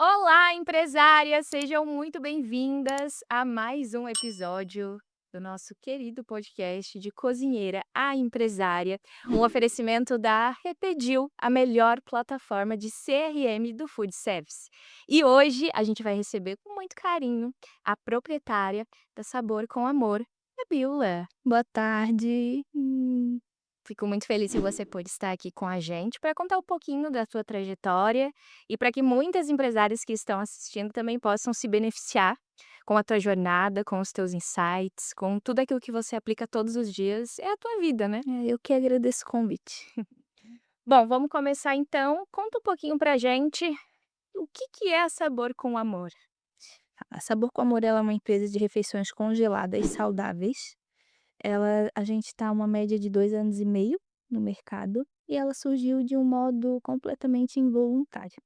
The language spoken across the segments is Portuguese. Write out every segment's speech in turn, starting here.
Olá, empresárias! Sejam muito bem-vindas a mais um episódio do nosso querido podcast de Cozinheira a Empresária, um oferecimento da Repedil, a melhor plataforma de CRM do Food Service. E hoje a gente vai receber com muito carinho a proprietária da Sabor com Amor, a Bíola. Boa tarde. Fico muito feliz que você pôde estar aqui com a gente para contar um pouquinho da sua trajetória e para que muitas empresárias que estão assistindo também possam se beneficiar com a tua jornada, com os teus insights, com tudo aquilo que você aplica todos os dias. É a tua vida, né? Eu que agradeço o convite. Bom, vamos começar então. Conta um pouquinho pra gente o que é a Sabor com Amor. A Sabor com Amor, ela é uma empresa de refeições congeladas saudáveis. A gente está uma média de 2 anos e meio no mercado e ela surgiu de um modo completamente involuntário.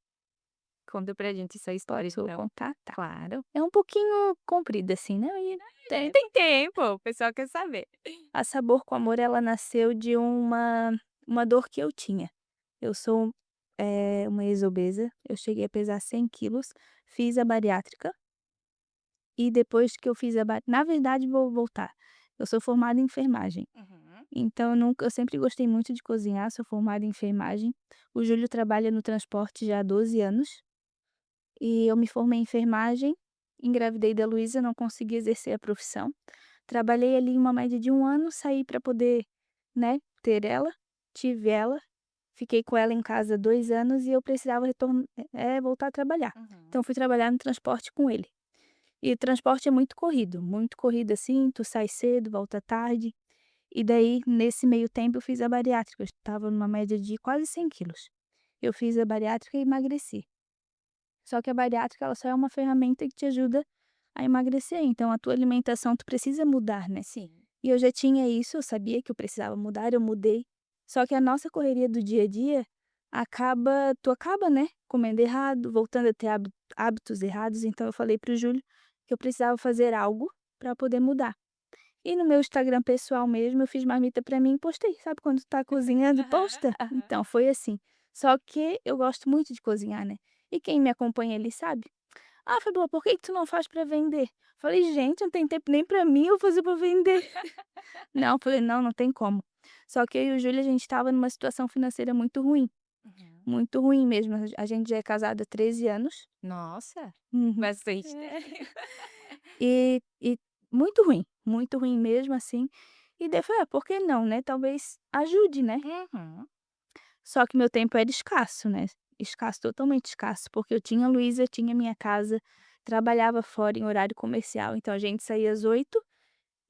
Conta pra gente essa história, Posso então. contar? Tá. Claro. É um pouquinho comprida assim, né, e Tem tempo, o pessoal quer saber. a Sabor com Amor, ela nasceu de uma dor que eu tinha. Eu sou, uma ex-obesa, eu cheguei a pesar 100 quilos, fiz a bariátrica. E depois que eu fiz a ba na verdade, vou voltar. Eu sou formada em enfermagem, Uhum. então eu sempre gostei muito de cozinhar, sou formada em enfermagem. O Júlio trabalha no transporte já há 12 anos, e eu me formei em enfermagem, engravidei da Luísa, não consegui exercer a profissão. Trabalhei ali uma média de 1 ano, saí para poder, né, ter ela, tive ela, fiquei com ela em casa 2 anos e eu precisava voltar a trabalhar. Uhum. Então fui trabalhar no transporte com ele. E o transporte é muito corrido, assim, tu sai cedo, volta tarde. E daí, nesse meio tempo, eu fiz a bariátrica, eu estava numa média de quase 100 quilos. Eu fiz a bariátrica e emagreci. Só que a bariátrica, ela só é uma ferramenta que te ajuda a emagrecer, então a tua alimentação tu precisa mudar, né. Sim. E eu já tinha isso, eu sabia que eu precisava mudar, eu mudei. Só que a nossa correria do dia a dia acaba, né, comendo errado, voltando a ter hábitos errados, então eu falei para o Júlio que eu precisava fazer algo para poder mudar. E no meu Instagram pessoal mesmo, eu fiz marmita para mim e postei, sabe quando tu tá cozinhando e Aham, posta? aham. Então foi assim. Só que eu gosto muito de cozinhar, né, e quem me acompanha ali sabe. "Ah, Fabiola, por que que tu não faz para vender?" Falei: "Gente, não tem tempo nem para mim, eu vou fazer para vender". Não, falei: "Não, não tem como". Só que eu e o Júlio, a gente estava numa situação financeira Uhum. muito ruim mesmo. A gente já é casado há 13 anos. Nossa, Uhum. bastante É. tempo. E muito ruim mesmo, assim. E daí eu falei: "Ah, por que não, né, talvez ajude, né". Uhum. Só que meu tempo era escasso, né, escasso, totalmente escasso, porque eu tinha a Luísa, tinha minha casa, trabalhava fora em horário comercial, então a gente saía às 8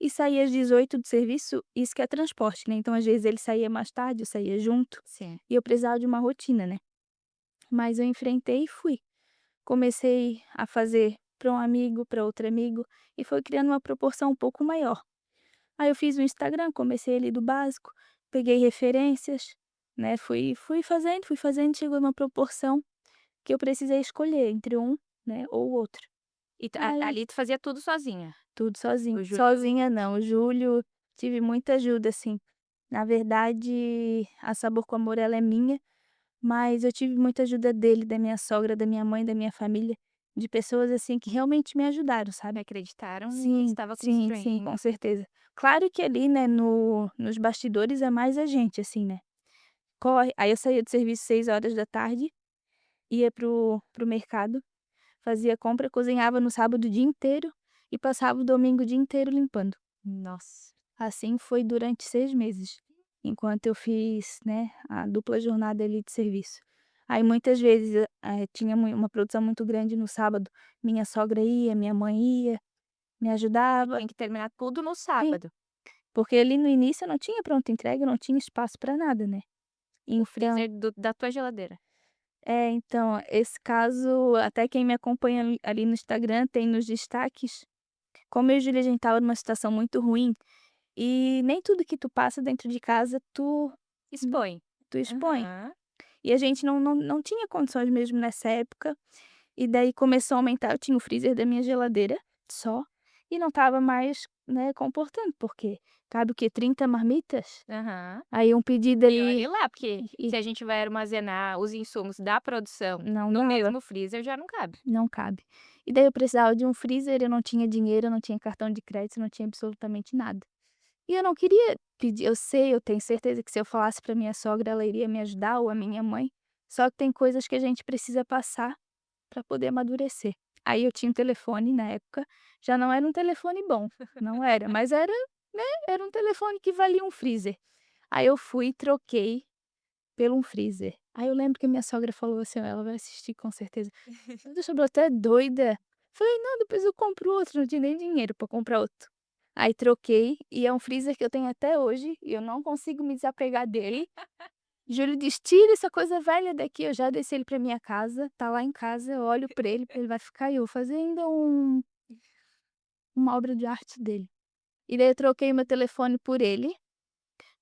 e saía às 18 do serviço, isso que é transporte, né, então às vezes ele saía mais tarde, eu saía junto, Sim. e eu precisava de uma rotina, né. Mas eu enfrentei e fui. Comecei a fazer para um amigo, para outro amigo, e foi criando uma proporção um pouco maior. Aí eu fiz o Instagram, comecei ali do básico, peguei referências, né, fui fazendo, chegou numa proporção que eu precisei escolher entre um, né, ou o outro. E Aí, ali tu fazia tudo sozinha? tudo sozinho. O Júlio Sozinha não, o Júlio tive muita ajuda, assim. Na verdade, a Sabor com Amor, ela é minha, mas eu tive muita ajuda dele, da minha sogra, da minha mãe, da minha família, de pessoas, assim, que realmente me ajudaram, sabe. acreditaram no que Sim, estava sim, sim, com construindo. certeza. Claro que ali, né, nos bastidores é mais a gente, assim, né. Corre aí eu saía do serviço 6 horas da tarde, ia pro mercado, fazia compra, cozinhava no sábado o dia inteiro e passava o domingo o dia inteiro limpando. Nossa. Assim foi durante 6 meses, enquanto eu fiz, né, a dupla jornada ali de serviço. Aí muitas vezes, tinha uma produção muito grande no sábado, minha sogra ia, minha mãe ia, me ajudava. Tem que terminar tudo no Sim. sábado. Porque ali no início eu não tinha pronta entrega, eu não tinha espaço para nada, né. O Então freezer da tua geladeira. então, esse caso, até quem me acompanha ali no Instagram tem nos destaques, como eu e Júlia, a gente estava numa situação muito ruim, e nem tudo que tu passa dentro de casa Expõe. tu expõe. Aham. E a gente não tinha condições mesmo nessa época, e daí começou a aumentar, eu tinha o freezer da minha geladeira só, e não estava mais, né, comportando, porque cabe o quê? 30 marmitas? Aham. Aí um pedido E ali olhe lá, porque e se a gente vai armazenar os insumos da produção não no dava, mesmo freezer, já não cabe. não cabe. E daí eu precisava de um freezer, eu não tinha dinheiro, eu não tinha cartão de crédito, não tinha absolutamente nada. E eu não queria pedir, eu sei, eu tenho certeza que se eu falasse para minha sogra, ela iria me ajudar ou a minha mãe, só que tem coisas que a gente precisa passar para poder amadurecer. Aí eu tinha um telefone na época, já não era um telefone bom, não era, mas era, né, era um telefone que valia um freezer. Aí eu fui e troquei pelo um freezer. Aí eu lembro que minha sogra falou assim, ela vai assistir com certeza: "Meu Deus, Chabrol, tu é doida?" Falei: "Não, depois eu compro outro", não tinha nem dinheiro para comprar outro. Aí troquei e é um freezer que eu tenho até hoje e eu não consigo me desapegar dele. Júlio diz: "Tira essa coisa velha daqui", eu já desci ele pra minha casa, tá lá em casa, eu olho pra ele vai ficar e eu vou fazer ainda uma obra de arte dele. E daí eu troquei meu telefone por ele,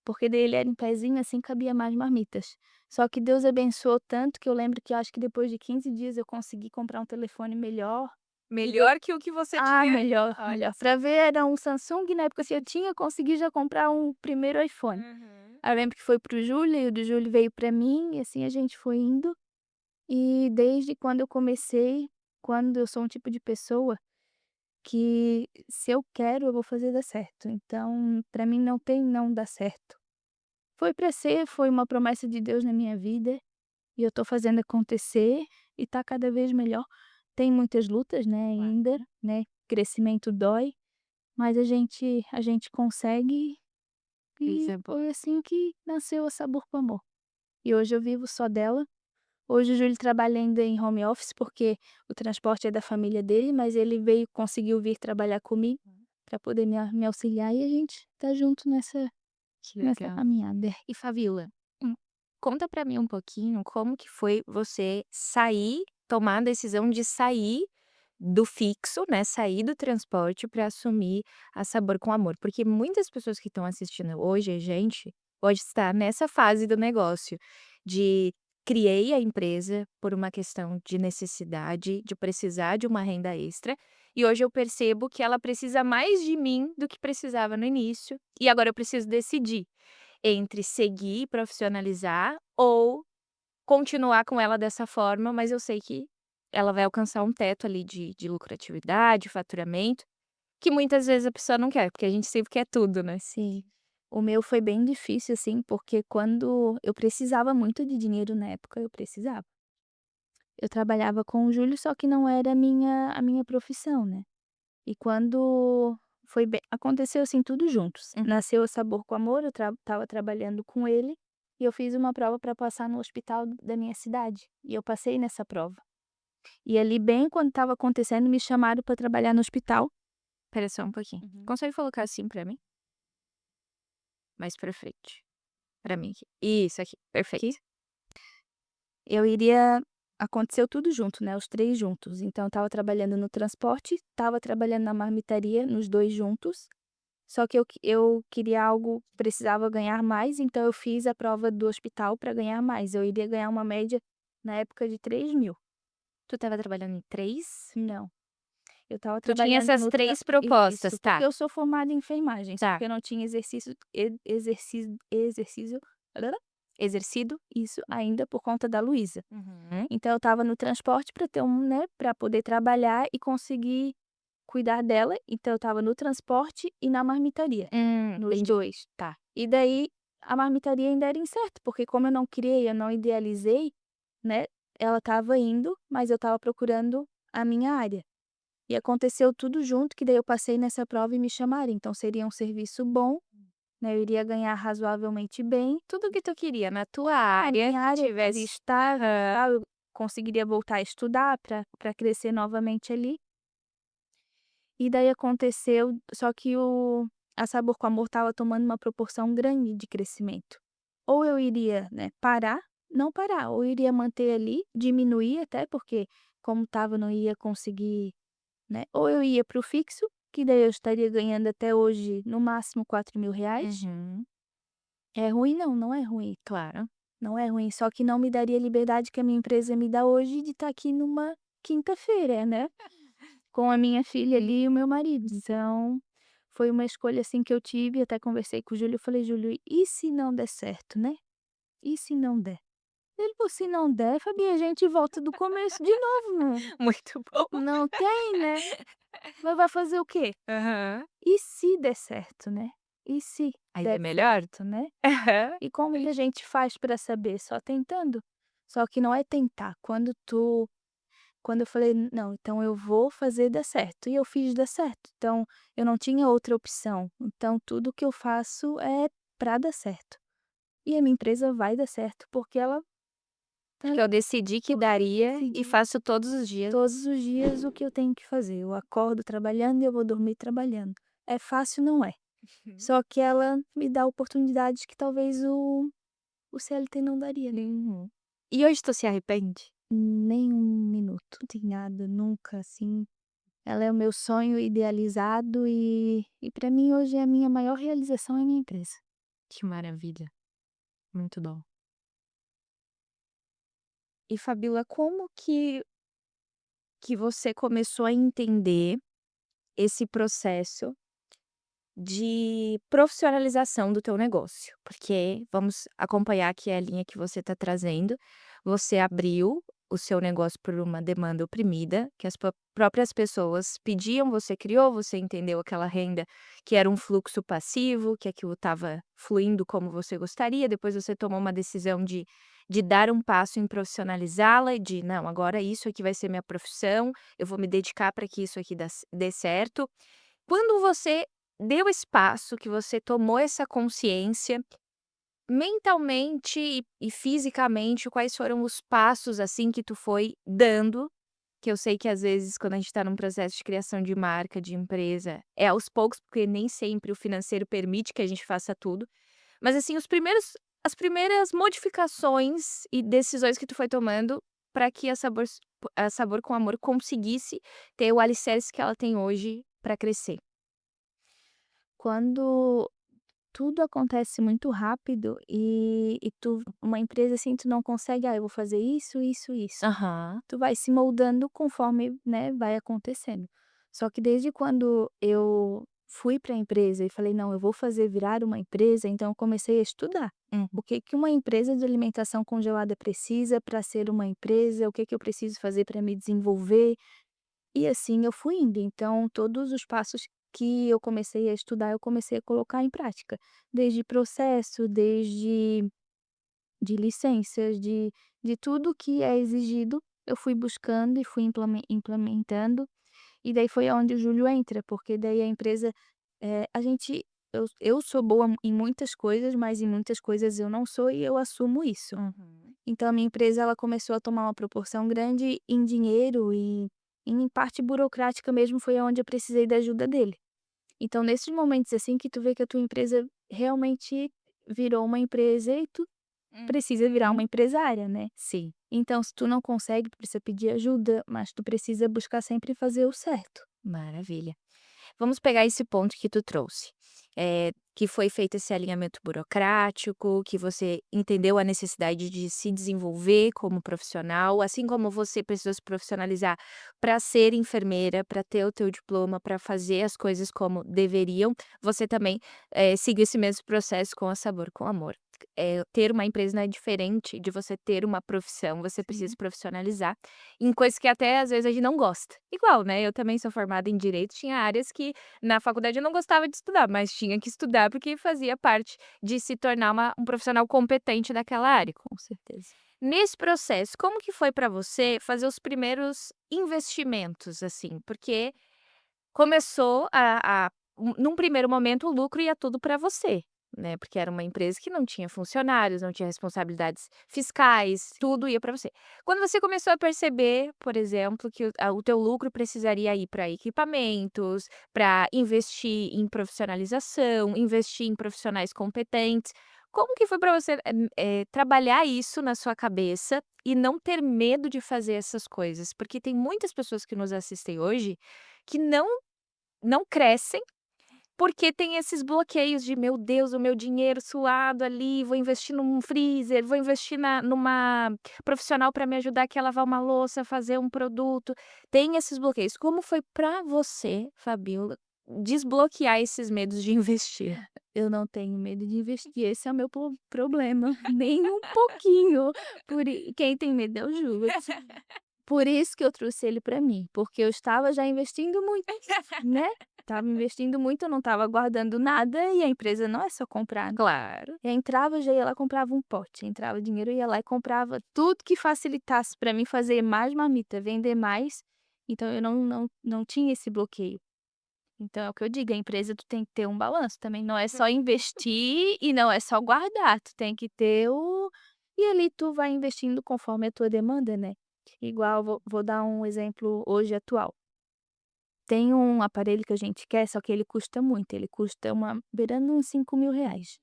porque daí ele era em pezinho, assim, cabia mais marmitas. Só que Deus abençoou tanto que eu lembro que eu acho que depois de 15 dias eu consegui comprar um telefone melhor. E daí Melhor que o que você tinha. melhor, Olha melhor. só. Pra ver era um Samsung, na época, assim, eu tinha consegui já comprar um primeiro iPhone. Uhum. Aí eu lembro que foi para o Júlio e o do Júlio veio pra mim e assim a gente foi indo. E desde quando eu comecei, quando eu sou um tipo de pessoa que se eu quero, eu vou fazer dar certo. Então, pra mim não tem não dar certo. Foi pra ser, foi uma promessa de Deus na minha vida e eu tô fazendo acontecer e tá cada vez melhor. Tem muitas lutas, né, Claro. ainda, né, crescimento dói, mas a gente consegue e Coisa boa. foi assim que nasceu a Sabor com Amor. E hoje eu vivo só dela. Hoje o Júlio trabalha ainda em home office, porque o transporte é da família dele, mas ele veio conseguiu vir trabalhar comigo para poder me auxiliar e a gente tá junto Que nessa legal. caminhada. E Fabiola, conta pra mim um pouquinho como que foi você tomar a decisão de sair do fixo, né, sair do transporte para assumir a Sabor com Amor, porque muitas pessoas que estão assistindo hoje a gente, pode estar nessa fase do negócio, de criei a empresa por uma questão de necessidade, de precisar de uma renda extra, e hoje eu percebo que ela precisa mais de mim do que precisava no início, e agora eu preciso decidir entre seguir e profissionalizar ou continuar com ela dessa forma, mas eu sei que ela vai alcançar um teto ali de lucratividade, faturamento, que muitas vezes a pessoa não quer, porque a gente sempre quer tudo, né. Sim. O meu foi bem difícil, assim, porque quando eu precisava muito de dinheiro na época, eu precisava. Eu trabalhava com o Júlio, só que não era a minha profissão, né. E quando foi bem aconteceu, assim, tudo juntos. Uhum. Nasceu o Sabor com Amor, eu estava trabalhando com ele, e eu fiz uma prova para passar no hospital da minha cidade, e eu passei nessa prova. E ali bem quando estava acontecendo, me chamaram para trabalhar no hospital. Espera só um pouquinho. Uhum. Consegue colocar assim pra mim? Mais pra frente. Pra mim aqui. Isso, aqui. Aqui, Perfeito. eu iria aconteceu tudo junto, né, os 3 juntos. Então eu estava trabalhando no transporte, estava trabalhando na marmitaria, nos 2 juntos. Só que eu queria algo precisava ganhar mais, então eu fiz a prova do hospital para ganhar mais. Eu iria ganhar uma média, na época, de 3.000. Tu estava trabalhando em 3? Não, eu estava Tu tinha trabalhando essas no tran 3 propostas, isso, porque tá, eu sou formada em enfermagem, só tá. que eu não tinha exercício Exercido? isso ainda por conta da Luísa. Uhum. Então eu estava no transporte para ter né, para poder trabalhar e conseguir cuidar dela, então eu estava no transporte e na marmitaria, nos Entendi. 2. Tá. E daí, a marmitaria ainda era incerto, porque como eu não criei, eu não idealizei, né, ela estava indo, mas eu estava procurando a minha área. E aconteceu tudo junto, que daí eu passei nessa prova e me chamaram, então seria um serviço bom, né, eu iria ganhar razoavelmente bem. Tudo que tu queria na tua A área, minha que área seria tivesse estável, tal, eu conseguiria voltar a estudar para crescer novamente ali. E daí aconteceu, só que a Sabor com Amor estava tomando uma proporção grande de crescimento. Ou eu iria, né, parar, não parar, ou eu iria manter ali, diminuir até, porque como estava não ia conseguir, né, ou eu ia para o fixo, que daí eu estaria ganhando até hoje no máximo 4.000 reais. uhum, É ruim não, não é ruim, claro. não é ruim, só que não me daria a liberdade que a minha empresa me dá hoje de estar aqui numa quinta-feira, né. com a minha filha ali e o meu marido. Então, foi uma escolha, assim, que eu tive, até conversei com o Júlio, eu falei: "Júlio, e se não der certo, né? E se não der?" Ele falou: "Se não der, Fabi, a gente volta do começo de novo, Muito bom. não tem, né, mas vai fazer o quê? Aham. E se der certo, né? E se Aí é der melhor? certo, né?" Aham. E como que a gente faz para saber? Só tentando. Só que não é tentar, quando eu falei: "Não, então eu vou fazer dar certo", e eu fiz dar certo, então eu não tinha outra opção, então tudo que eu faço é para dar certo. E a minha empresa vai dar certo, porque ela tá Porque eu decidi que porque eu daria e decidi faço todos os dias. todos os dias o que eu tenho que fazer, eu acordo trabalhando e eu vou dormir trabalhando. É fácil? Não é. Uhum. Só que ela me dá oportunidades que talvez o CLT não daria, né. Uhum. E hoje tu se arrepende? Nem um minuto de nada, nunca, assim. Ela é o meu sonho idealizado e para mim hoje a minha maior realização é a minha empresa. Que maravilha, muito bom. E Fabíola, como que você começou a entender esse processo de profissionalização do teu negócio? Porque vamos acompanhar aqui a linha que você está trazendo. Você abriu o seu negócio por uma demanda oprimida, que as próprias pessoas pediam, você criou, você entendeu aquela renda que era um fluxo passivo, que aquilo estava fluindo como você gostaria, depois você tomou uma decisão de dar um passo em profissionalizá-la e de não, agora isso aqui vai ser minha profissão, eu vou me dedicar para que isso aqui dê certo. Quando você deu esse passo, que você tomou essa consciência, mentalmente e fisicamente, quais foram os passos, assim, que tu foi dando? Que eu sei que às vezes quando a gente está num processo de criação de marca, de empresa, é aos poucos, porque nem sempre o financeiro permite que a gente faça tudo. Mas assim, os primeiros as primeiras modificações e decisões que tu foi tomando para que a Sabor com Amor conseguisse ter o alicerce que ela tem hoje para crescer. Quando tudo acontece muito rápido e tu uma empresa, assim, tu não consegue: "Ah, eu vou fazer isso, isso, isso". Aham. Tu vai se moldando conforme, né, vai acontecendo. Só que desde quando eu fui para a empresa e falei: "Não, eu vou fazer virar uma empresa", então eu comecei a estudar. Uhum. O que que uma empresa de alimentação congelada precisa para ser uma empresa, o que que eu preciso fazer para me desenvolver, e assim eu fui indo. Então todos os passos que eu comecei a estudar, eu comecei a colocar em prática, desde processo, desde de licenças, de tudo que é exigido, eu fui buscando e fui implementando, e daí foi aonde o Júlio entra, porque daí a empresa, a gente eu sou boa em muitas coisas, mas em muitas coisas eu não sou e eu assumo isso. Uhum. Então a minha empresa ela começou a tomar uma proporção grande em dinheiro e em parte burocrática mesmo, foi aonde eu precisei da ajuda dele. Então nesses momentos, assim, que tu vê que a tua empresa realmente virou uma empresa e tu precisa virar uma Uhum. empresária, né. Sim. Então se tu não consegue, tu precisa pedir ajuda, mas tu precisa buscar sempre fazer o certo. Maravilha. Vamos pegar esse ponto que tu trouxe, que foi feito esse alinhamento burocrático, que você entendeu a necessidade de se desenvolver como profissional, assim como você precisou se profissionalizar para ser enfermeira, para ter o teu diploma, para fazer as coisas como deveriam, você também, seguiu esse mesmo processo com a Sabor com Amor. Ter uma empresa não é diferente de você ter uma profissão, você precisa se Sim. profissionalizar em coisas que até às vezes a gente não gosta. Igual, né, eu também sou formada em direito, tinha áreas que na faculdade eu não gostava de estudar, mas tinha que estudar porque fazia parte de se tornar um profissional competente daquela área. Com certeza. Nesse processo, como que foi para você fazer os primeiros investimentos, assim? Porque começou num primeiro momento o lucro ia tudo para você, né, porque era uma empresa que não tinha funcionários, não tinha responsabilidades fiscais, tudo ia para você. Quando você começou a perceber, por exemplo, que o teu lucro precisaria ir para equipamentos, para investir em profissionalização, investir em profissionais competentes, como que foi para você, trabalhar isso na sua cabeça e não ter medo de fazer essas coisas? Porque tem muitas pessoas que nos assistem hoje que não crescem, porque tem esses bloqueios de: "Meu Deus, o meu dinheiro suado ali, vou investir num freezer, vou investir numa profissional para me ajudar aqui a lavar uma louça, fazer um produto". Tem esses bloqueios. Como foi para você, Fabiola, desbloquear esses medos de investir? Eu não tenho medo de investir, esse é o meu problema, nem um pouquinho. Quem tem medo é o Júlio. Por isso que eu trouxe ele para mim, porque eu estava já investindo muito, né. Estava investindo muito, eu não estava guardando nada e a empresa não é só comprar, né. Claro. Eu entrava, eu já ia lá, comprava um pote, entrava dinheiro, eu ia lá e comprava tudo que facilitasse para mim fazer mais marmita, vender mais, então eu não tinha esse bloqueio. Então é o que eu digo, a empresa tu tem que ter um balanço também, não é só investir e não é só guardar, tu tem que ter o e ali tu vai investindo conforme a tua demanda, né. Igual, vou dar um exemplo hoje atual. Tem um aparelho que a gente quer, só que ele custa muito, ele custa beirando uns 5.000 reais.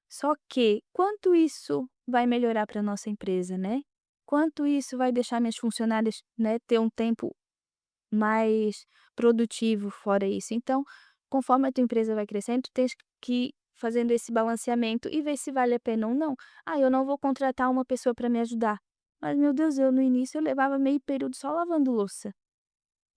Só que quanto isso vai melhorar para nossa empresa, né? Quanto isso vai deixar minhas funcionárias, né, ter um tempo mais produtivo fora isso. Então, conforme a tua empresa vai crescendo, tu tens que ir fazendo esse balanceamento e ver se vale a pena ou não. Ah, eu não vou contratar uma pessoa para me ajudar. Mas, meu Deus, eu no início eu levava meio período só lavando louça.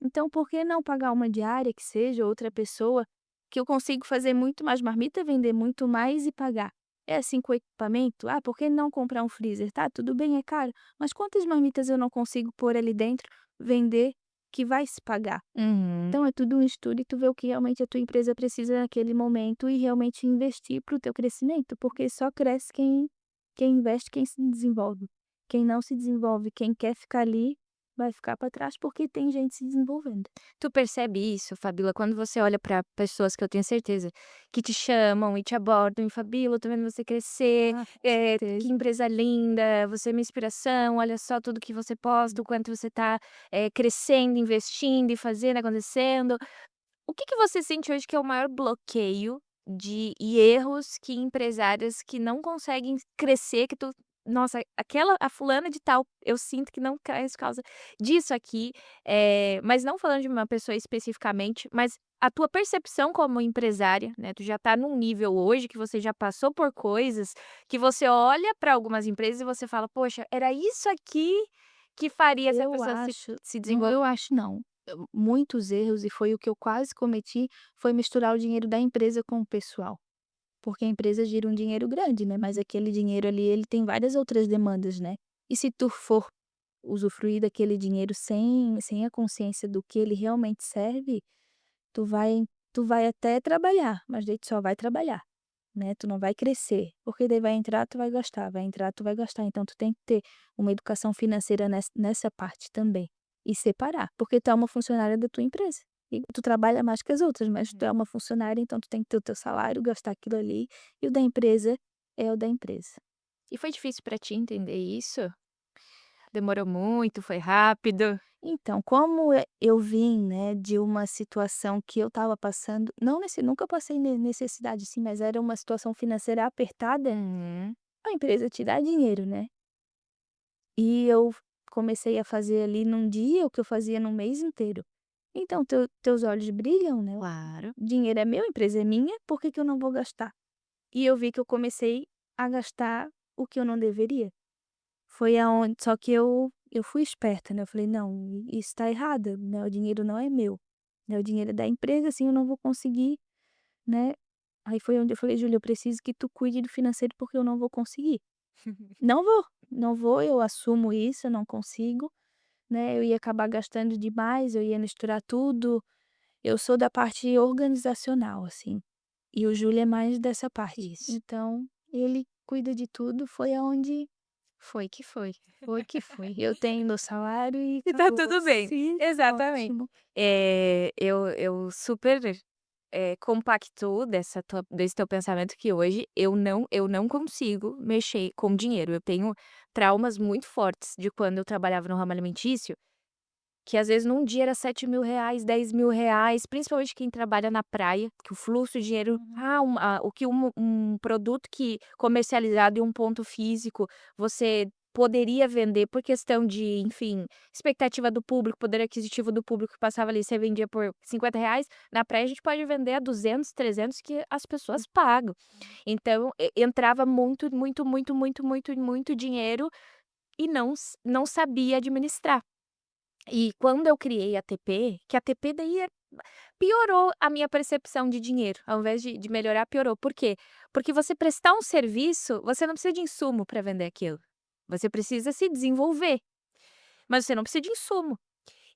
Então, por que não pagar uma diária que seja outra pessoa, que eu consigo fazer muito mais marmita, vender muito mais e pagar? É assim com o equipamento? Ah, por que não comprar um freezer? Tá, tudo bem, é caro, mas quantas marmitas eu não consigo pôr ali dentro, vender, que vai se pagar? Uhum. Então é tudo um estudo e tu vê o que realmente a tua empresa precisa naquele momento e realmente investir para o teu crescimento, porque só cresce quem investe, quem se desenvolve. Quem não se desenvolve, quem quer ficar ali, vai ficar para trás porque tem gente se desenvolvendo. Tu percebe isso, Fabíola, quando você olha para pessoas que eu tenho certeza que te chamam e te abordam e: "Fabíola, tô vendo você crescer, Ah, com que certeza. empresa linda, você é minha inspiração, olha só tudo que você posta, o quanto você tá, crescendo, investindo e fazendo, acontecendo". O que que você sente hoje que é o maior bloqueio e erros que empresárias que não conseguem crescer, que tu: "Nossa, aquela a fulana de tal, eu sinto que não cresce por causa disso aqui", mas não falando de uma pessoa especificamente, mas a tua percepção como empresária, né, tu já tá num nível hoje que você já passou por coisas, que você olha para algumas empresas e você fala: "Poxa, era isso aqui que faria essa Eu pessoa se acho se não, desenvolver". eu acho não. Muitos erros, e foi o que eu quase cometi, foi misturar o dinheiro da empresa com o pessoal. Porque a empresa gira um dinheiro grande, né, mas aquele dinheiro ali, ele tem várias outras demandas, né. E se tu for usufruir daquele dinheiro sem a consciência do que ele realmente serve, tu vai tu vai até trabalhar, mas daí tu só vai trabalhar, né, tu não vai crescer, porque daí vai entrar, tu vai gastar, vai entrar, tu vai gastar, então tu tem que ter uma educação financeira nessa parte também, e separar, porque tu é uma funcionária da tua empresa, e tu trabalha mais que as outras, mas tu Uhum. é uma funcionária, então tu tem que ter o teu salário, gastar aquilo ali, e o da empresa é o da empresa. E foi difícil pra ti entender isso? Demorou muito, foi rápido? Então, como eu vim, né, de uma situação que eu estava passando, não nunca passei necessidade, assim, mas era uma situação financeira apertada, Uhum. a empresa te dá dinheiro, né. E eu comecei a fazer ali num dia o que eu fazia num mês inteiro. Então teus olhos brilham, né, o Claro. dinheiro é meu, a empresa é minha, por que que eu não vou gastar? E eu vi que eu comecei a gastar o que eu não deveria. Foi aonde só que eu fui esperta, né, eu falei: "Não, isso está errado, né, o dinheiro não é meu, né, o dinheiro é da empresa, assim eu não vou conseguir, né". Aí foi onde eu falei: "Júlia, eu preciso que tu cuide do financeiro, porque eu não vou conseguir. Não vou, eu assumo isso, eu não consigo". Né, eu ia acabar gastando demais, eu ia misturar tudo. Eu sou da parte organizacional, assim, e o Júlio é mais dessa parte. Isso. Então, ele cuida de tudo, foi aonde Foi que foi. foi que foi. Eu tenho meu salário e E tá acabou. tudo bem. Sim, Exatamente. ótimo. Eu super, compactuo desse teu pensamento que hoje eu não consigo mexer com dinheiro. Eu tenho traumas muito fortes de quando eu trabalhava no ramo alimentício, que às vezes num dia era R$ 7.000, R$ 10.000, principalmente quem trabalha na praia, que o fluxo de dinheiro Uhum. o que um produto que comercializado em um ponto físico, você poderia vender por questão de, enfim, expectativa do público, poder aquisitivo do público que passava ali, você vendia por R$ 50, na praia a gente pode vender a 200, 300 que as pessoas pagam. Então, entrava muito, muito, muito, muito, muito, muito dinheiro e não sabia administrar. E quando eu criei a TP, que a TP daí piorou a minha percepção de dinheiro, ao invés de melhorar, piorou. Por quê? Porque você prestar um serviço, você não precisa de insumo para vender aquilo. Você precisa se desenvolver, mas você não precisa de insumo.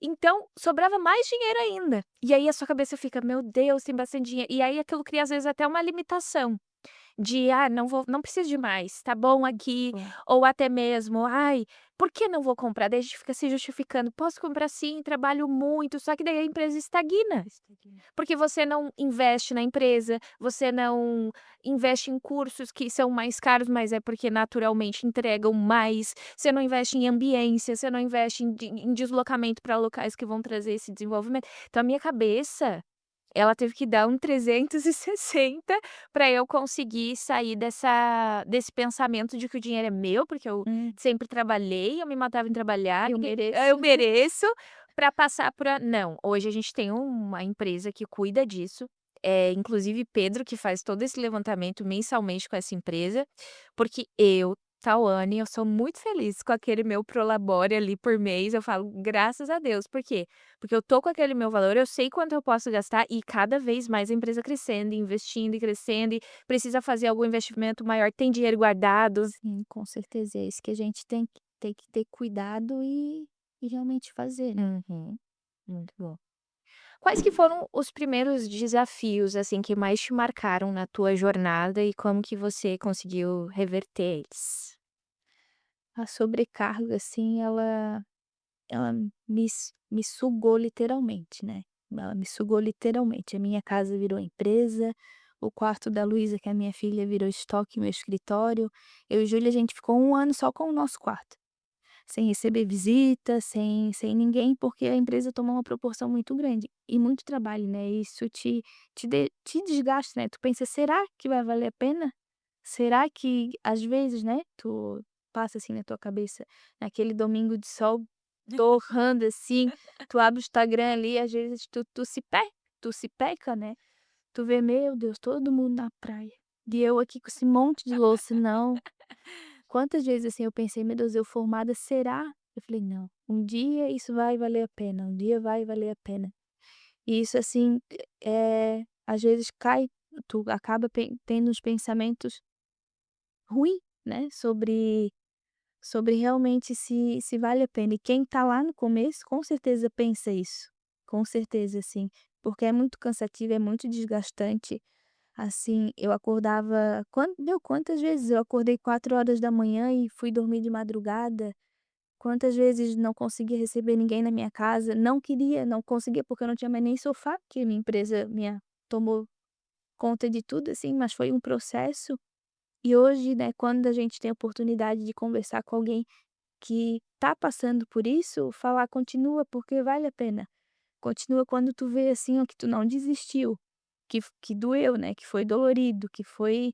Então, sobrava mais dinheiro ainda. E aí a sua cabeça fica: "Meu Deus, tem bastante dinheiro". E aí aquilo cria, às vezes, até uma limitação. De: "Ah, não preciso de mais, tá bom aqui", Bom. ou até mesmo: "Ai, por que não vou comprar?" Daí a gente fica se justificando: "Posso comprar sim, trabalho muito", só que daí a empresa estagna. Porque você não investe na empresa, você não investe em cursos que são mais caros, mas é porque naturalmente entregam mais, você não investe em ambiência, você não investe em deslocamento para locais que vão trazer esse desenvolvimento. Então a minha cabeça, ela teve que dar um 360 para eu conseguir sair desse pensamento de que o dinheiro é meu, porque eu Hum, sempre trabalhei, eu me matava em trabalhar, eu porque mereço. eu mereço, para passar pra não, hoje a gente tem uma empresa que cuida disso, inclusive Pedro que faz todo esse levantamento mensalmente com essa empresa, porque eu, Tauane, eu sou muito feliz com aquele meu Prolabore ali por mês, eu falo: "Graças a Deus", por quê? Porque eu tô com aquele meu valor, eu sei quanto eu posso gastar e cada vez mais a empresa crescendo, investindo e crescendo e precisa fazer algum investimento maior, tem dinheiro guardado. Sim, com certeza, é isso que a gente tem que ter cuidado e realmente fazer, né. Uhum, muito bom. Quais que foram os primeiros desafios, assim, que mais te marcaram na tua jornada e como que você conseguiu reverter eles? A sobrecarga, assim, ela me sugou literalmente, né. Ela me sugou literalmente. A minha casa virou empresa, o quarto da Luísa, que é a minha filha, virou estoque, meu escritório. Eu e Júlia, a gente ficou 1 ano só com o nosso quarto, sem receber visita, sem ninguém, porque a empresa tomou uma proporção muito grande e muito trabalho, né, isso te desgasta, né, tu pensa: "Será que vai valer a pena? Será que", às vezes, né, tu passa, assim, na tua cabeça, naquele domingo de sol torrando, assim, tu abre o Instagram ali, às vezes tu se peca, né, tu vê: "Meu Deus, todo mundo na praia, e eu aqui com esse monte de louça, não". Quantas vezes, assim, eu pensei: "Meu Deus, eu formada, será?". Eu falei: "Não, um dia isso vai valer a pena, um dia vai valer a pena". E isso, assim, às vezes tu acaba tendo uns pensamentos ruim, né, sobre realmente se vale a pena. E quem tá lá no começo, com certeza pensa isso, com certeza, assim, porque é muito cansativo, é muito desgastante. Assim, eu acordava quantas vezes eu acordei 4 horas da manhã e fui dormir de madrugada, quantas vezes não conseguia receber ninguém na minha casa, não conseguia porque eu não tinha mais nem sofá, porque minha empresa minha tomou conta de tudo, assim, mas foi um processo. E hoje, né, quando a gente tem a oportunidade de conversar com alguém que tá passando por isso, falar: "Continua, porque vale a pena". Continua quando tu vê, assim, ó, que tu não desistiu, que doeu, né, que foi dolorido, que foi,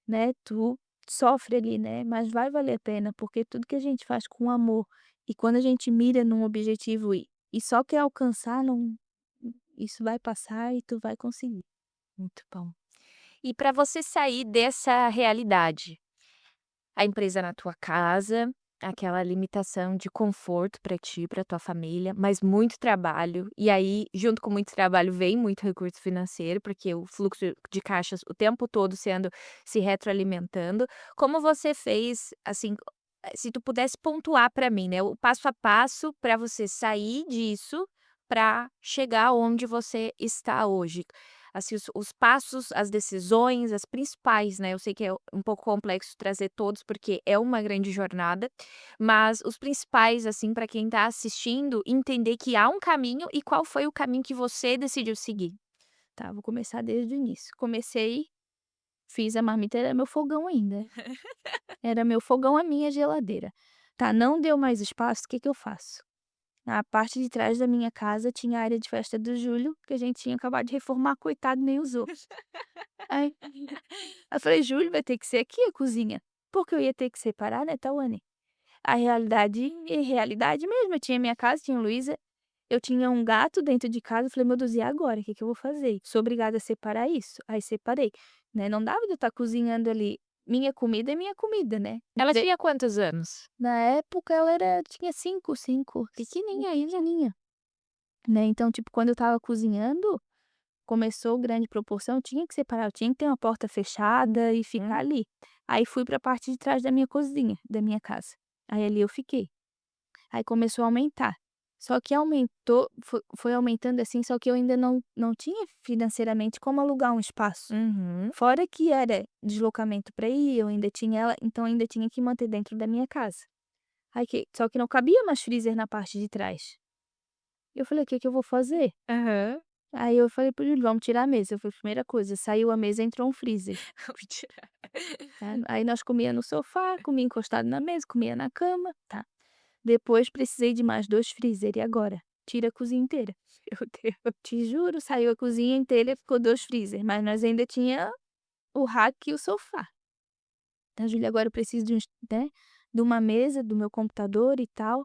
né, tu sofre ali, né, mas vai valer a pena, porque tudo que a gente faz com amor e quando a gente mira num objetivo e só quer alcançar, não, isso vai passar e tu vai conseguir. Muito bom. E para você sair dessa realidade, a empresa na tua casa, aquela limitação de conforto para ti, para tua família, mas muito trabalho, e aí junto com muito trabalho vem muito recurso financeiro, porque o fluxo de caixas o tempo todo se retroalimentando. Como você fez, assim, se tu pudesse pontuar para mim, né, o passo a passo para você sair disso, para chegar onde você está hoje? Assim, os passos, as decisões, as principais, né, eu sei que é um pouco complexo trazer todos, porque é uma grande jornada, mas os principais, assim, para quem está assistindo, entender que há um caminho e qual foi o caminho que você decidiu seguir. Tá, vou começar desde o início. Comecei, fiz a marmita, era meu fogão ainda. Era meu fogão, a minha geladeira. Tá, não deu mais espaço, o que que eu faço? Na parte de trás da minha casa tinha a área de festa do Júlio, que a gente tinha acabado de reformar, coitado, nem usou. Aí eu falei: "Júlio, vai ter que ser aqui a cozinha", porque eu ia ter que separar, né, Tauane. A realidade é realidade mesmo, eu tinha minha casa, tinha a Luísa, eu tinha um gato dentro de casa, eu falei: "Meu Deus, e agora? O que que eu vou fazer? Sou obrigada a separar isso?". Aí separei, né, não dava de eu estar cozinhando ali, minha comida é minha comida, né. Ela tinha quantos anos? Na época ela tinha 5, Pequenininha ainda. pequenininha, né, então, tipo, quando eu estava cozinhando, começou grande proporção, eu tinha que separar, eu tinha que ter uma porta fechada e ficar ali. Aí fui pra parte de trás da minha cozinha, da minha casa. Aí ali eu fiquei. Aí começou a aumentar. Só que aumentou, foi aumentando assim, só que eu ainda não tinha financeiramente como alugar um espaço. Uhum. Fora que era deslocamento para ir, eu ainda tinha ela, então ainda tinha que manter dentro da minha casa. Aí só que não cabia mais freezer na parte de trás. Eu falei: "O que que eu vou fazer?". Aham. Aí eu falei para o Júlio: "Vamos tirar a mesa". Foi a primeira coisa, saiu a mesa, entrou um freezer, Mentira. tá. Aí nós comia no sofá, comia encostado na mesa, comia na cama, tá. Depois precisei de mais 2 freezer, e agora? Tira a cozinha inteira. Meu Deus. Te juro, saiu a cozinha inteira, ficou 2 freezer, mas nós ainda tinha o rack e o sofá. Então, Júlia, agora eu preciso de né, de uma mesa, do meu computador e tal.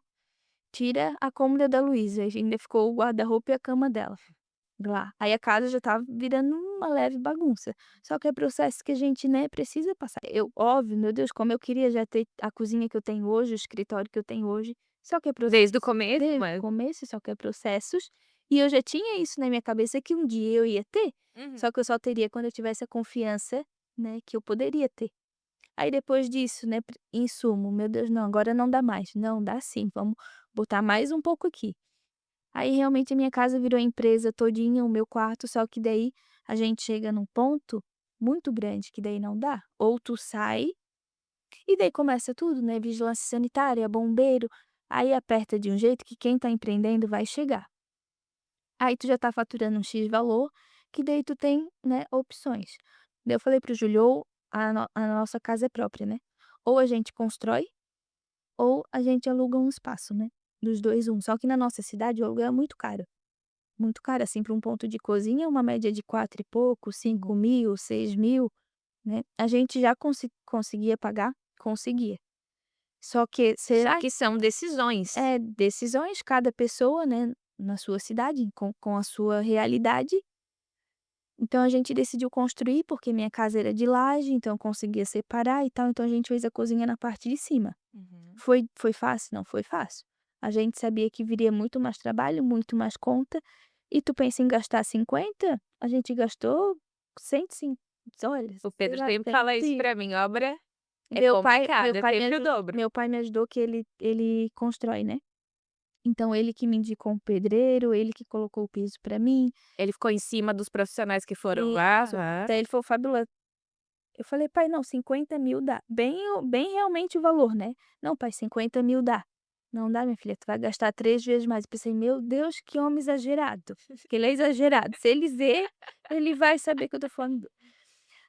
Tira a cômoda da Luísa, ainda ficou o guarda-roupa e a cama dela lá. Aí a casa já estava virando uma leve bagunça. Só que é processo que a gente, né, precisa passar. Eu, óbvio, meu Deus, como eu queria já ter a cozinha que eu tenho hoje, o escritório que eu tenho hoje, só que é processo. Desde o começo, Desde o mas começo, só que é processos. E eu já tinha isso na minha cabeça que um dia eu ia ter, Uhum. só que eu só teria quando eu tivesse a confiança, né, que eu poderia ter. Aí depois disso, né, insumo, meu Deus, não, agora não dá mais. Não, dá sim, vamos botar mais um pouco aqui. Aí realmente a minha casa virou empresa todinha, o meu quarto, só que daí a gente chega num ponto muito grande que daí não dá. Ou tu sai, e daí começa tudo, né, vigilância sanitária, bombeiro, aí aperta de um jeito que quem tá empreendendo vai chegar. Aí tu já tá faturando um X valor, que daí tu tem, né, opções. Daí eu falei para o Júlio: "Ou a nossa casa é própria, né, ou a gente constrói, ou a gente aluga um espaço, né, dos 2 um". Só que na nossa cidade o aluguel é muito caro. Muito caro, assim, para um ponto de cozinha, uma média de 4 e pouco, 5.000, 6.000, né. A gente já conseguia pagar? Conseguia. Só que só será que são decisões. é decisões, cada pessoa, né, na sua cidade, com a sua realidade. Então a gente decidiu construir, porque minha casa era de laje, então eu conseguia separar e tal, então a gente fez a cozinha na parte de cima. Uhum. Foi fácil? Não foi fácil. A gente sabia que viria muito mais trabalho, muito mais conta, e tu pensa em gastar 50, a gente gastou 105, olha, O sei Pedro lá, sempre fala isso 100. pra mim, obra é Meu pai complicado, meu é pai me sempre o ajudou dobro. meu pai me ajudou que ele constrói, né. Então ele que me indicou um pedreiro, ele que colocou o piso pra mim. Ele ficou em cima dos profissionais que foram lá. Isso. Aham. Daí ele falou: "Fabiola". Eu falei: "Pai, não, 50.000 dá". Bem realmente o valor, né. "Não, pai, 50.000 dá". "Não dá, minha filha, tu vai gastar 3 vezes mais". Eu pensei: "Meu Deus, que homem exagerado", porque ele é exagerado. Se ele ver, ele vai saber que eu tô falando.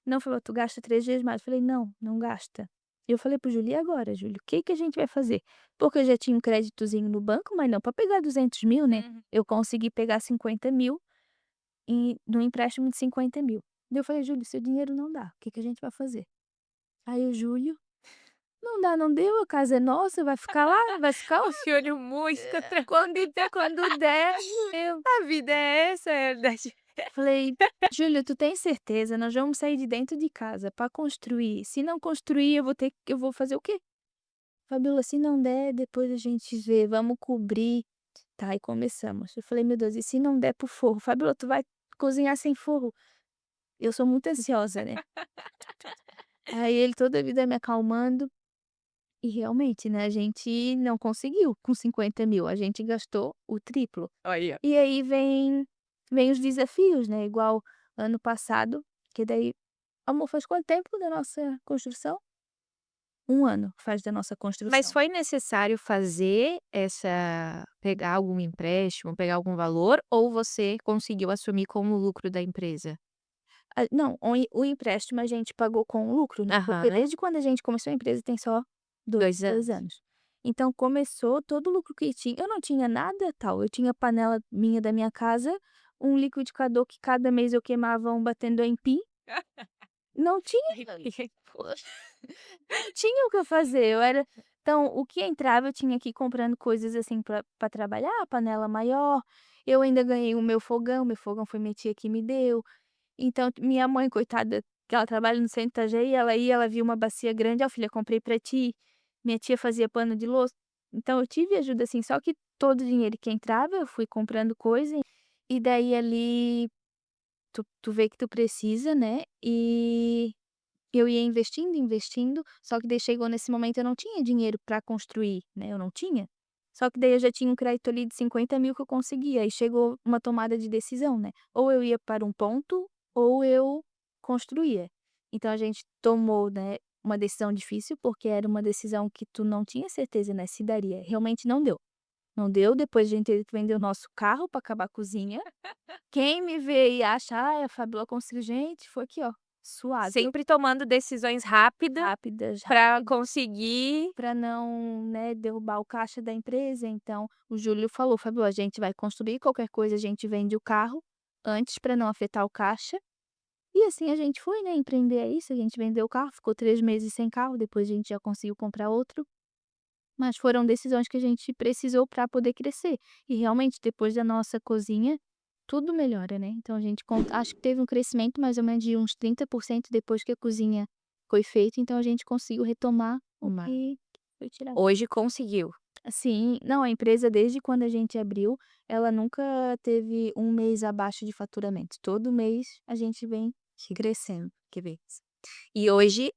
Não, falou: "Tu gasta 3 vezes mais". Eu falei: "Não, não gasta". Eu falei para o Júlio: "E agora, Júlio, o que que a gente vai fazer?". Porque eu já tinha um créditozinho no banco, mas não para pegar 200.000, né. Uhum. Eu consegui pegar 50.000 e no empréstimo de 50.000. Daí eu falei: "Júlio, se o dinheiro não dá, o que que a gente vai fazer?". Aí o Júlio: "Não dá, não deu, a casa é nossa, vai ficar lá, vai ficar O senhor muito quando der". Eu a vida é essa, é verdade. falei: "Júlio, tu tem certeza? Nós vamos sair de dentro de casa para construir. Se não construir, eu vou fazer o quê?". Fabiola: "Se não der, depois a gente vê, vamos cobrir". Tá, e começamos. Eu falei: "Meu Deus, e se não der pro forro?". "Fabiola, tu vai cozinhar sem forro?". Eu sou muito ansiosa, né. Aí ele toda a vida me acalmando. E realmente, né, a gente não conseguiu com 50.000, a gente gastou o triplo. Olha. E aí vem os desafios, né, igual ano passado, que daí amor, faz quanto tempo da nossa construção? 1 ano faz da nossa Mas construção. foi necessário fazer pegar algum empréstimo, pegar algum valor, ou você conseguiu assumir como lucro da empresa? Não, o empréstimo a gente pagou com lucro, né, porque Aham. desde quando a gente começou a empresa tem só 2 2 2 anos. anos. Então começou todo o lucro que tinha, eu não tinha nada tal, eu tinha panela minha da minha casa, um liquidificador que cada mês eu queimava um batendo empim, não tinha Ai, não tinha o que eu fazer, eu era Então, o que entrava eu tinha que ir comprando coisas, assim, pra trabalhar, panela maior, eu ainda ganhei o meu fogão foi minha tia que me deu. Então, minha mãe, coitada, que ela trabalha no centro de Itajaí, ela via uma bacia grande: "Ó filha, comprei pra ti". Minha tia fazia pano de louça, então eu tive ajuda, assim, só que todo o dinheiro que entrava eu fui comprando coisa, e daí ali tu vê que tu precisa, né, e eu ia investindo, investindo, só que daí chegou nesse momento eu não tinha dinheiro pra construir, né, eu não tinha. Só que daí eu já tinha um crédito ali de 50.000 que eu conseguia, aí chegou uma tomada de decisão, né, ou eu ia para um ponto, ou eu construía. Então a gente tomou, né, uma decisão difícil, porque era uma decisão que tu não tinha certeza, né, se daria, realmente não deu. Não deu, depois a gente teve que vender o nosso carro pra acabar a cozinha. Quem me vê e acha: "Ai, a Fabiola conseguiu", gente, foi aqui ó, suave. Sempre tomando decisões rápidas Rápidas, para conseguir. para não, né, derrubar o caixa da empresa, então o Júlio falou: "Fabiola, a gente vai construir, qualquer coisa a gente vende o carro antes para não afetar o caixa". E assim a gente foi, né, empreender é isso, a gente vendeu o carro, ficou 3 meses sem carro, depois a gente já conseguiu comprar outro, mas foram decisões que a gente precisou para poder crescer. E realmente depois da nossa cozinha, tudo melhora, né, então a gente acho que teve um crescimento mais ou menos de uns 30% depois que a cozinha foi feita, então a gente conseguiu retomar o Uma que foi tirado. Hoje conseguiu. Assim, não, a empresa desde quando a gente abriu, ela nunca teve um mês abaixo de faturamento, todo mês a gente vem crescendo. Que beleza. E hoje,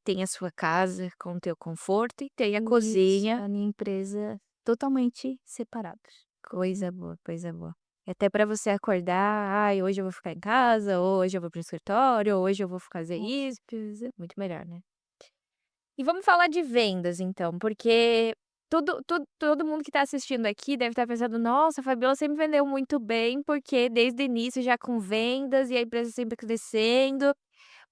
tem a sua casa com o teu conforto e tem a Isso, cozinha. a minha empresa totalmente separados. Coisa boa, coisa boa. E até para você acordar: "Ai, hoje eu vou ficar em casa, ou hoje eu vou para o escritório, ou hoje eu vou fazer Com isso", certeza. muito melhor, né. E vamos falar de vendas então, porque todo mundo que está assistindo aqui deve estar pensando: "Nossa, a Fabiola sempre vendeu muito bem, porque desde o início já com vendas e a empresa sempre crescendo".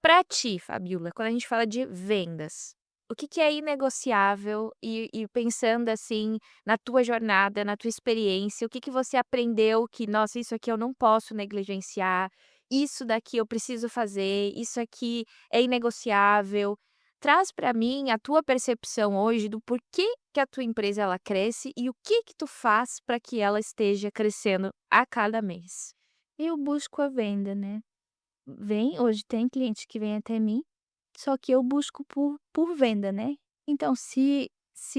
Pra ti, Fabiola, quando a gente fala de vendas, o que que é inegociável e pensando, assim, na tua jornada, na tua experiência, o que que você aprendeu que: "Nossa, isso aqui eu não posso negligenciar, isso daqui eu preciso fazer, isso aqui é inegociável". Traz pra mim a tua percepção hoje do porquê que a tua empresa ela cresce e o que que tu faz para que ela esteja crescendo a cada mês. Eu busco a venda, né. Hoje tem clientes que vêm até mim, só que eu busco por venda, né. Então se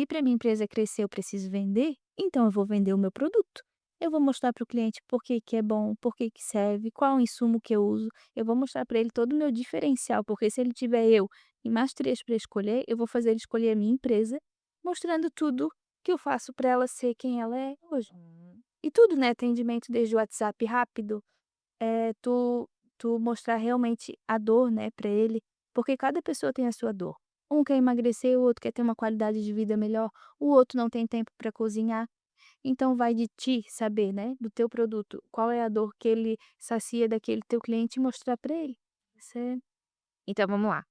para minha empresa crescer eu preciso vender, então eu vou vender o meu produto. Eu vou mostrar para o cliente por que que é bom, por que que serve, qual é o insumo que eu uso, eu vou mostrar para ele todo o meu diferencial, porque se ele tiver eu e mais 3 para escolher, eu vou fazer ele escolher a minha empresa, mostrando tudo que eu faço para ela ser quem ela é hoje. E tudo, né, atendimento desde o WhatsApp rápido, tu mostrar realmente a dor, né, pra ele, porque cada pessoa tem a sua dor. Um quer emagrecer, o outro quer ter uma qualidade de vida melhor, o outro não tem tempo para cozinhar. Então vai de ti saber, né, do teu produto, qual é a dor que ele sacia daquele teu cliente e mostrar pra ele. Isso é Então vamos lá,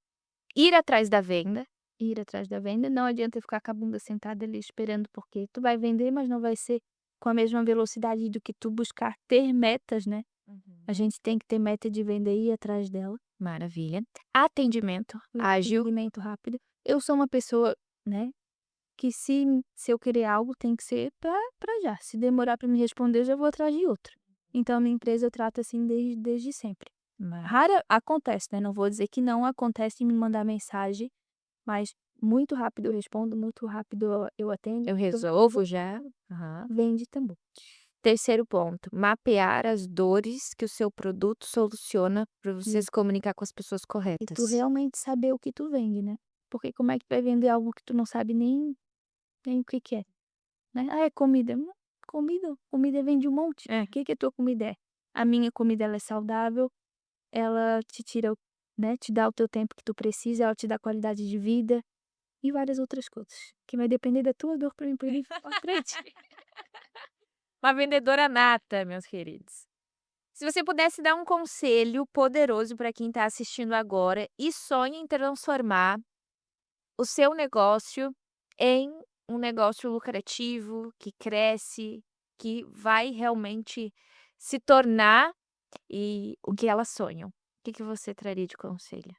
ir atrás da venda. ir atrás da venda, não adianta ficar com a bunda sentada ali esperando, porque tu vai vender, mas não vai ser com a mesma velocidade do que tu buscar ter metas, né. A Uhum. gente tem que ter meta de venda e ir atrás dela. Maravilha. Atendimento O ágil. atendimento rápido. Eu sou uma pessoa, né, que se eu querer algo tem que ser pra já, se demorar pra me responder eu já vou atrás de outro. Então a minha empresa eu trato assim desde sempre. Ma Rara acontece, né, não vou dizer que não acontece em me mandar mensagem, mas muito rápido eu respondo, muito rápido eu atendo, eu eu resolvo já. Aham. vende também. Terceiro ponto, mapear as dores que o seu produto soluciona para você E se comunicar com as pessoas e tu corretas. realmente saber o que tu vende, né, porque como é que tu vai vender algo que tu não sabe nem o que que é? Né, "Ah, é comida", comida vende um monte. É. O que que a tua comida é? A minha comida ela é saudável, ela te tira o né, te dá o teu tempo que tu precisa, ela te dá qualidade de vida e várias outras coisas, que vai depender da tua dor pra mim poder falar pra ti. Uma vendedora nata, meus queridos. Se você pudesse dar um conselho poderoso para quem está assistindo agora e sonha em transformar o seu negócio em um negócio lucrativo, que cresce, que vai realmente se tornar o que elas sonham. O que que você traria de conselho?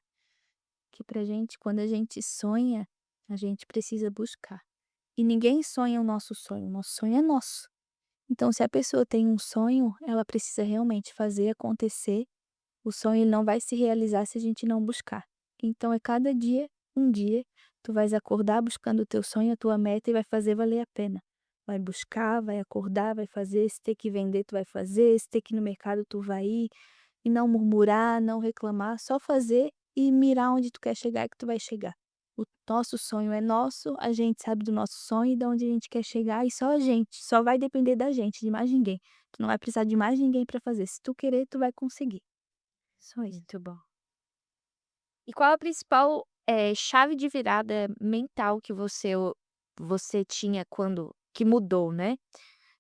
Que pra gente, quando a gente sonha, a gente precisa buscar. E ninguém sonha o nosso sonho é nosso. Então se a pessoa tem um sonho, ela precisa realmente fazer acontecer. O sonho ele não vai se realizar se a gente não buscar. Então é cada dia, um dia, tu vais acordar buscando o teu sonho, a tua meta e vai fazer valer a pena. Vai buscar, vai acordar, vai fazer, se ter que vender tu vai fazer, se ter que ir no mercado tu vai ir, e não murmurar, não reclamar, só fazer e mirar onde tu quer chegar que tu vai chegar. O nosso sonho é nosso, a gente sabe do nosso sonho e de onde a gente quer chegar e só a gente, só vai depender da gente, de mais ninguém. Tu não vai precisar de mais ninguém para fazer, se tu querer tu vai conseguir. Só isso. Muito bom. E qual a principal, chave de virada mental que você tinha quando que mudou, né,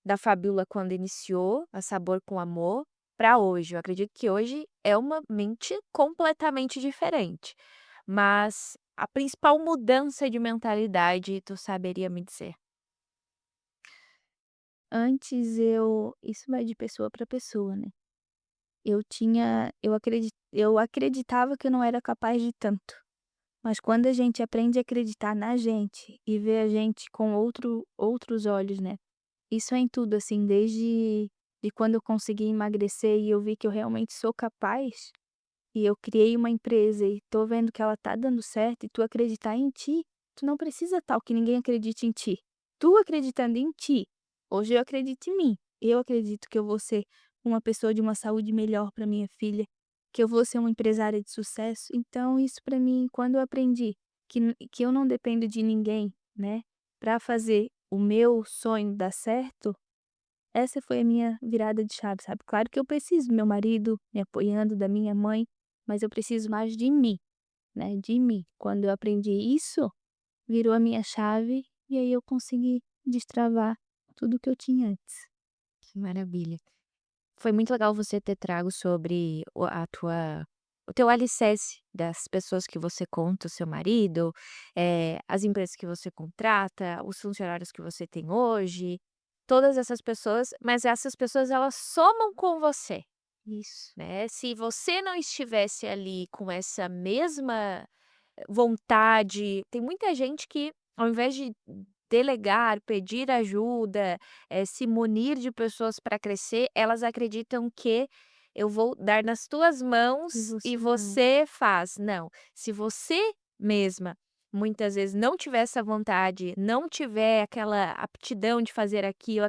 da Fabiola quando iniciou a Sabor com Amor para hoje? Eu acredito que hoje é uma mente completamente diferente, mas a principal mudança de mentalidade tu saberia me dizer? Antes isso vai de pessoa para pessoa, né. Eu acreditava que eu não era capaz de tanto, mas quando a gente aprende a acreditar na gente e ver a gente com outros olhos, né, isso é em tudo, assim, desde de quando eu consegui emagrecer e eu vi que eu realmente sou capaz, e eu criei uma empresa e tô vendo que ela tá dando certo e tu acreditar em ti, tu não precisa tal que ninguém acredite em ti. Tu acreditando em ti, hoje eu acredito em mim. Eu acredito que eu vou ser uma pessoa de uma saúde melhor para minha filha, que eu vou ser uma empresária de sucesso. Então isso para mim, quando eu aprendi que eu não dependo de ninguém, né, para fazer o meu sonho dar certo, essa foi a minha virada de chave, sabe. Claro que eu preciso do meu marido me apoiando, da minha mãe, mas eu preciso mais de mim, né, de mim. Quando eu aprendi isso, virou a minha chave, e aí eu consegui destravar tudo que eu tinha antes. Que maravilha. Foi muito legal você ter trago sobre o teu alicerce das pessoas que você conta, o seu marido, as empresas que você contrata, os funcionários que você tem hoje, todas essas pessoas, mas essas pessoas elas somam com você, Isso. né. Se você não estivesse ali com essa mesma vontade, tem muita gente que ao invés de delegar, pedir ajuda, se munir de pessoas para crescer, elas acreditam que eu vou dar nas tuas E mãos e você não. você faz. Não, se você mesma muitas vezes não tiver essa vontade, não tiver aquela aptidão de fazer aquilo,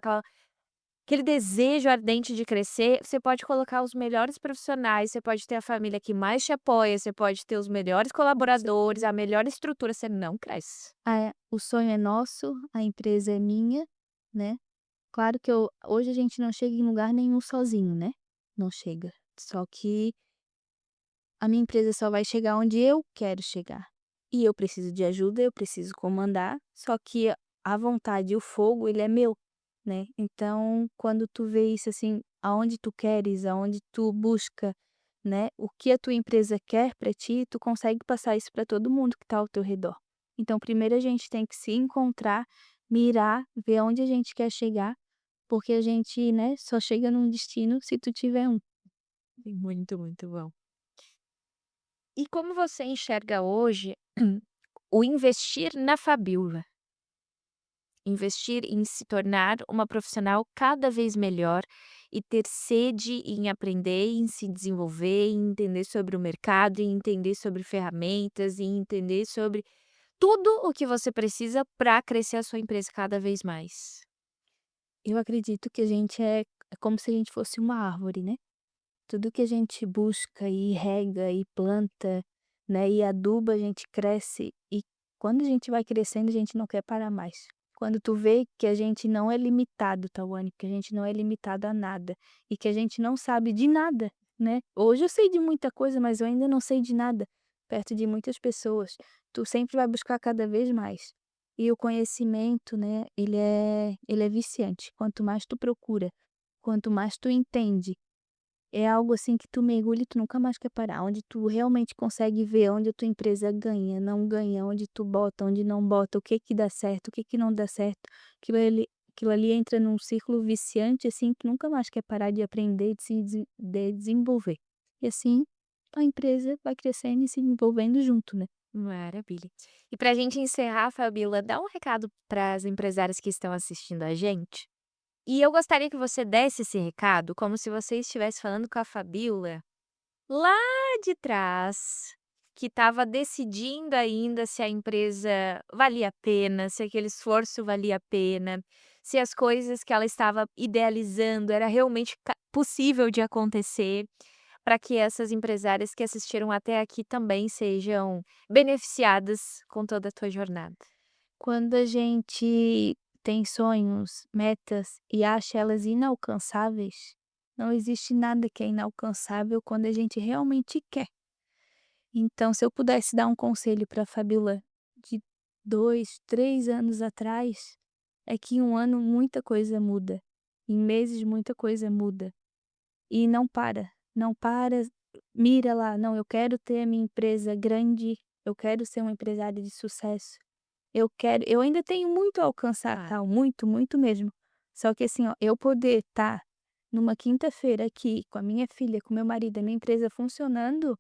aquele desejo ardente de crescer, você pode colocar os melhores profissionais, você pode ter a família que mais te apoia, você pode ter os melhores Com colaboradores, certeza. a melhor estrutura, você não cresce. O sonho é nosso, a empresa é minha, né. Claro que eu hoje a gente não chega em lugar nenhum sozinho, né, não chega. Só que a minha empresa só vai chegar onde eu quero chegar. E eu preciso de ajuda, eu preciso comandar, só que a vontade e o fogo, ele é meu, né. Então, quando tu vê isso, assim, aonde tu queres, aonde tu busca, né, o que a tua empresa quer para ti, tu consegue passar isso para todo mundo que está ao teu redor. Então, primeiro a gente tem que se encontrar, mirar, ver aonde a gente quer chegar, porque a gente, né, só chega num destino se tu tiver um. Muito, muito bom. E como você enxerga hoje o investir na Fabiola? Investir em se tornar uma profissional cada vez melhor e ter sede em aprender, em se desenvolver, em entender sobre o mercado, em entender sobre ferramentas, em entender sobre tudo o que você precisa para crescer a sua empresa cada vez mais. Eu acredito que a gente é como se a gente fosse uma árvore, né. Tudo que a gente busca e rega e planta, né, e aduba, a gente cresce e quando a gente vai crescendo, a gente não quer parar mais. Quando tu vê que a gente não é limitado, Tawane, que a gente não é limitado a nada e que a gente não sabe de nada, né. Hoje eu sei de muita coisa, mas eu ainda não sei de nada, perto de muitas pessoas. Tu sempre vai buscar cada vez mais. E o conhecimento, né, ele é viciante. Quanto mais tu procura, quanto mais tu entende, é algo assim que tu mergulha e tu nunca mais quer parar, onde tu realmente consegue ver onde a tua empresa ganha, não ganha, onde tu bota, onde não bota, o que que dá certo, o que que não dá certo. Aquilo ali entra num círculo viciante, assim, que nunca mais quer parar de aprender, de desenvolver. E assim, a empresa vai crescendo e se envolvendo junto, né. Maravilha. E para a gente encerrar, Fabíola, dá um recado para as empresárias que estão assistindo a gente. E eu gostaria que você desse esse recado como se você estivesse falando com a Fabíola lá de trás, que estava decidindo ainda se a empresa valia a pena, se aquele esforço valia a pena, se as coisas que ela estava idealizando era realmente possível de acontecer, para que essas empresárias que assistiram até aqui também sejam beneficiadas com toda a tua jornada. Quando a gente tem sonhos, metas e acha elas inalcançáveis, não existe nada que é inalcançável quando a gente realmente quer. Então, se eu pudesse dar um conselho para a Fabiola de 2, 3 anos atrás, é que em um ano muita coisa muda, em meses muita coisa muda. E não para, não para, mira lá: "Não, eu quero ter a minha empresa grande, eu quero ser uma empresária de sucesso, eu ainda tenho muito a alcançar, Claro. tal, muito, muito mesmo". Só que assim, ó, eu poder estar numa quinta-feira aqui com a minha filha, com meu marido, a minha empresa funcionando,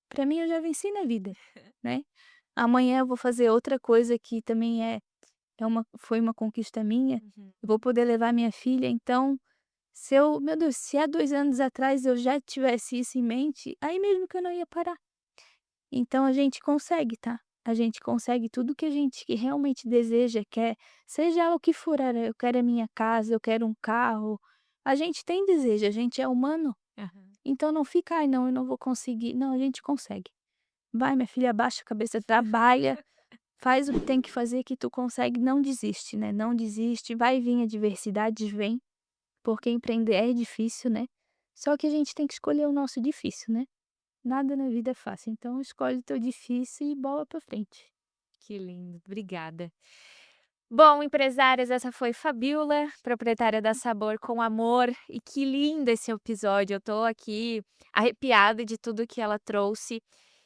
para mim eu já venci na vida, né. Amanhã eu vou fazer outra coisa que também foi uma conquista minha, Uhum. eu vou poder levar minha filha, então, se eu meu Deus, se há 2 anos atrás eu já tivesse isso em mente, aí mesmo que eu não ia parar. Então a gente consegue, tá. A gente consegue tudo que a gente que realmente deseja, quer, seja o que for, eu quero a minha casa, eu quero um carro, a gente tem desejo, a gente é humano, Aham. então não fica: "Ai não, eu não vou conseguir", não, a gente consegue. Vai minha filha, abaixa a cabeça, trabalha, faz o que tem que fazer que tu consegue, não desiste, né, não desiste, vai vir adversidades, vem, porque empreender é difícil, né, só que a gente tem que escolher o nosso difícil, né. Nada na vida é fácil, então escolhe o teu difícil e bola pra frente. Que lindo, obrigada. Bom, empresárias, essa foi Fabiola, proprietária da Sabor com Amor, e que lindo esse episódio. Eu tô aqui arrepiada de tudo que ela trouxe,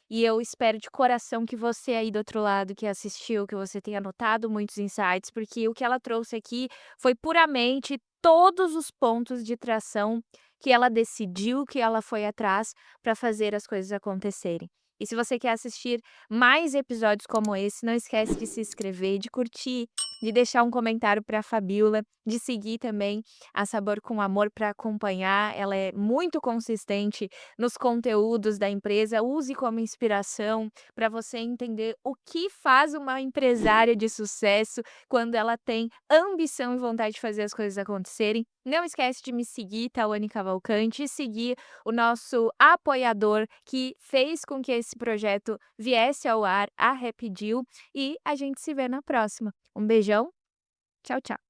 e eu espero de coração que você aí do outro lado que assistiu, que você tenha anotado muitos insights, porque o que ela trouxe aqui foi puramente todos os pontos de tração que ela decidiu, que ela foi atrás para fazer as coisas acontecerem. E se você quer assistir mais episódios como esse, não esquece de se inscrever, de curtir, de deixar um comentário para a Fabiola, de seguir também a Sabor com Amor para acompanhar. Ela é muito consistente nos conteúdos da empresa. Use como inspiração para você entender o que faz uma empresária de sucesso quando ela tem ambição e vontade de fazer as coisas acontecerem. Não esquece de me seguir, Tawane Cavalcante, e seguir o nosso apoiador que fez com que esse projeto viesse ao ar, a Rapidil, e a gente se vê na próxima. Um beijão, tchau, tchau.